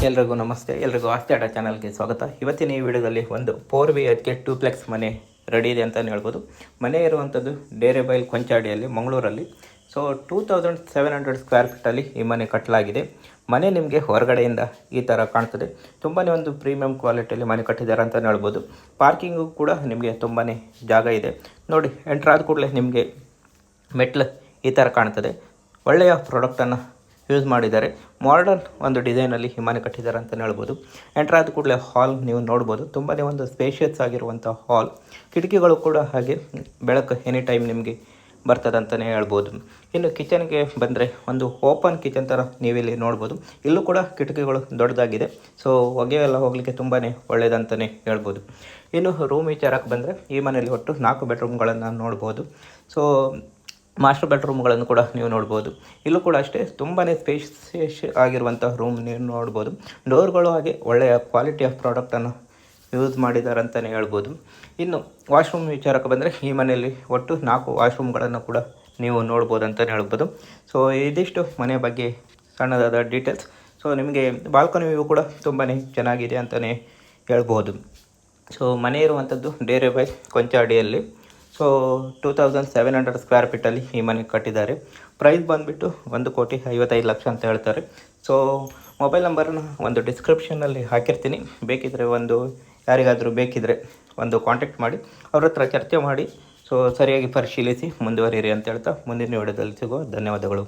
ಎಲ್ರಿಗೂ ನಮಸ್ತೆ. ಎಲ್ರಿಗೂ ಆಸ್ತಿ ಆಟ ಚಾನಲ್ಗೆ ಸ್ವಾಗತ. ಇವತ್ತಿನ ಈ ವಿಡಿಯೋದಲ್ಲಿ ಒಂದು 4BHK 2 ಮನೆ ರೆಡಿ ಇದೆ ಅಂತಲೇ ಹೇಳ್ಬೋದು. ಮನೆ ಇರುವಂಥದ್ದು ಡೇರೆಬೈಲ್ ಕೊಂಚಾಡಿಯಲ್ಲಿ ಮಂಗಳೂರಲ್ಲಿ. ಸೊ 2700 ಸ್ಕ್ವೇರ್ ಫೀಟಲ್ಲಿ ಈ ಮನೆ ಕಟ್ಟಲಾಗಿದೆ. ಮನೆ ನಿಮಗೆ ಹೊರಗಡೆಯಿಂದ ಈ ಥರ ಕಾಣ್ತದೆ. ತುಂಬಾ ಒಂದು ಪ್ರೀಮಿಯಂ ಕ್ವಾಲಿಟಿಯಲ್ಲಿ ಮನೆ ಕಟ್ಟಿದ್ದಾರೆ ಅಂತಲೇ ಹೇಳ್ಬೋದು. ಪಾರ್ಕಿಂಗು ಕೂಡ ನಿಮಗೆ ತುಂಬಾ ಜಾಗ ಇದೆ. ನೋಡಿ, ಎಂಟ್ರ್ ಆದ ಕೂಡಲೇ ನಿಮಗೆ ಮೆಟ್ಲು ಈ ಥರ ಕಾಣ್ತದೆ. ಒಳ್ಳೆಯ ಪ್ರಾಡಕ್ಟನ್ನು ಯೂಸ್ ಮಾಡಿದ್ದಾರೆ. ಮಾಡರ್ನ್ ಒಂದು ಡಿಸೈನಲ್ಲಿ ಈ ಮನೆ ಕಟ್ಟಿದ್ದಾರೆ ಅಂತಲೇ ಹೇಳ್ಬೋದು. ಎಂಟ್ರ್ ಆದ ಕೂಡಲೇ ಹಾಲ್ ನೀವು ನೋಡ್ಬೋದು. ತುಂಬಾ ಒಂದು ಸ್ಪೇಷಿಯಸ್ ಆಗಿರುವಂಥ ಹಾಲ್. ಕಿಟಕಿಗಳು ಕೂಡ ಹಾಗೆ ಬೆಳಕು ಎನಿ ಟೈಮ್ ನಿಮಗೆ ಬರ್ತದೆ ಅಂತಲೇ ಹೇಳ್ಬೋದು. ಇನ್ನು ಕಿಚನ್ಗೆ ಬಂದರೆ ಒಂದು ಓಪನ್ ಕಿಚನ್ ಥರ ನೀವಿಲ್ಲಿ ನೋಡ್ಬೋದು. ಇಲ್ಲೂ ಕೂಡ ಕಿಟಕಿಗಳು ದೊಡ್ಡದಾಗಿದೆ. ಸೊ ಹೊಗೆ ಎಲ್ಲ ಹೋಗಲಿಕ್ಕೆ ತುಂಬಾ ಒಳ್ಳೆಯದಂತಲೇ ಹೇಳ್ಬೋದು. ಇನ್ನು ರೂಮ್ ವಿಚಾರಕ್ಕೆ ಬಂದರೆ ಈ ಮನೆಯಲ್ಲಿ ಒಟ್ಟು 4 ಬೆಡ್ರೂಮ್ಗಳನ್ನು ನೋಡ್ಬೋದು. ಸೊ ಮಾಸ್ಟರ್ ಬೆಡ್ರೂಮ್ಗಳನ್ನು ಕೂಡ ನೀವು ನೋಡ್ಬೋದು. ಇಲ್ಲೂ ಕೂಡ ಅಷ್ಟೇ ತುಂಬಾ ಸ್ಪೇಷಿಯಸ್ ಆಗಿರುವಂಥ ರೂಮ್ ನೀವು ನೋಡ್ಬೋದು. ಡೋರ್ಗಳು ಹಾಗೆ ಒಳ್ಳೆಯ ಕ್ವಾಲಿಟಿ ಆಫ್ ಪ್ರಾಡಕ್ಟನ್ನು ಯೂಸ್ ಮಾಡಿದ್ದಾರೆ ಅಂತಲೇ ಹೇಳ್ಬೋದು. ಇನ್ನು ವಾಶ್ರೂಮ್ ವಿಚಾರಕ್ಕೆ ಬಂದರೆ ಈ ಮನೆಯಲ್ಲಿ ಒಟ್ಟು 4 ವಾಶ್ರೂಮ್ಗಳನ್ನು ಕೂಡ ನೀವು ನೋಡ್ಬೋದು ಅಂತಲೇ ಹೇಳ್ಬೋದು. ಸೊ ಇದಿಷ್ಟು ಮನೆ ಬಗ್ಗೆ ಸಣ್ಣದಾದ ಡೀಟೇಲ್ಸ್. ಸೊ ನಿಮಗೆ ಬಾಲ್ಕನಿ ವ್ಯೂ ಕೂಡ ತುಂಬಾ ಚೆನ್ನಾಗಿದೆ ಅಂತಲೇ ಹೇಳ್ಬೋದು. ಸೊ ಮನೆ ಇರುವಂಥದ್ದು ಡೇರೆಬೈಲ್ ಕೊಂಚಾಡಿಯಲ್ಲಿ. ಸೊ 2700 ಸ್ಕ್ವೇರ್ ಫೀಟಲ್ಲಿ ಈ ಮನೆ ಕಟ್ಟಿದ್ದಾರೆ. ಪ್ರೈಸ್ ಬಂದುಬಿಟ್ಟು 1,55,00,000 ಅಂತ ಹೇಳ್ತಾರೆ. ಸೊ ಮೊಬೈಲ್ ನಂಬರನ್ನು ಒಂದು ಡಿಸ್ಕ್ರಿಪ್ಷನಲ್ಲಿ ಹಾಕಿರ್ತೀನಿ. ಬೇಕಿದ್ದರೆ ಯಾರಿಗಾದರೂ ಬೇಕಿದ್ದರೆ ಕಾಂಟ್ಯಾಕ್ಟ್ ಮಾಡಿ ಅವ್ರ ಹತ್ರ ಚರ್ಚೆ ಮಾಡಿ ಸೊ ಸರಿಯಾಗಿ ಪರಿಶೀಲಿಸಿ ಮುಂದುವರಿಯಿರಿ ಅಂತ ಹೇಳ್ತಾ ಮುಂದಿನ ವಿಡಿಯೋದಲ್ಲಿ ಸಿಗುವ. ಧನ್ಯವಾದಗಳು.